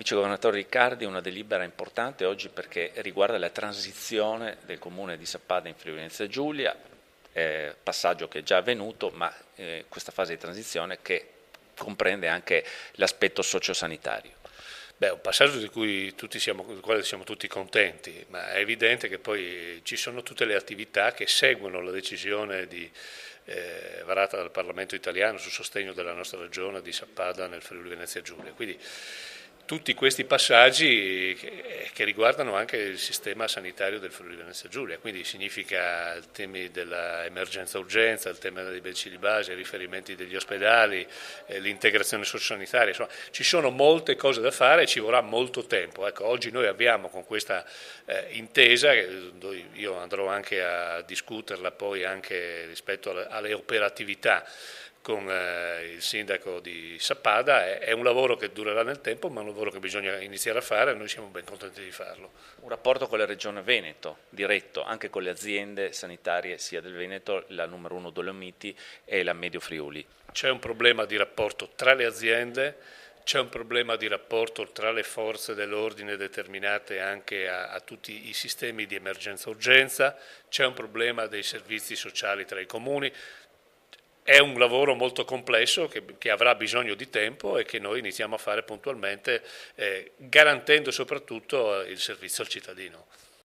Vicegovernatore Riccardi, una delibera importante oggi perché riguarda la transizione del comune di Sappada in Friuli Venezia Giulia, passaggio che è già avvenuto, ma questa fase di transizione che comprende anche l'aspetto sociosanitario. Beh, è un passaggio del quale siamo tutti contenti, ma è evidente che poi ci sono tutte le attività che seguono la decisione varata dal Parlamento italiano sul sostegno della nostra regione di Sappada nel Friuli Venezia Giulia. Quindi tutti questi passaggi che riguardano anche il sistema sanitario del Friuli Venezia Giulia, quindi significa i temi dell'emergenza urgenza, il tema dei medici di base, i riferimenti degli ospedali, l'integrazione sociosanitaria, insomma ci sono molte cose da fare e ci vorrà molto tempo. Ecco, oggi noi abbiamo con questa intesa, io andrò anche a discuterla poi anche rispetto alle operatività con il sindaco di Sappada, è un lavoro che durerà nel tempo, ma è un lavoro che bisogna iniziare a fare e noi siamo ben contenti di farlo. Un rapporto con la Regione Veneto, diretto, anche con le aziende sanitarie sia del Veneto, la numero 1 Dolomiti e la Medio Friuli. C'è un problema di rapporto tra le aziende, c'è un problema di rapporto tra le forze dell'ordine determinate anche a tutti i sistemi di emergenza-urgenza, c'è un problema dei servizi sociali tra i comuni. È un lavoro molto complesso che avrà bisogno di tempo e che noi iniziamo a fare puntualmente, garantendo soprattutto il servizio al cittadino.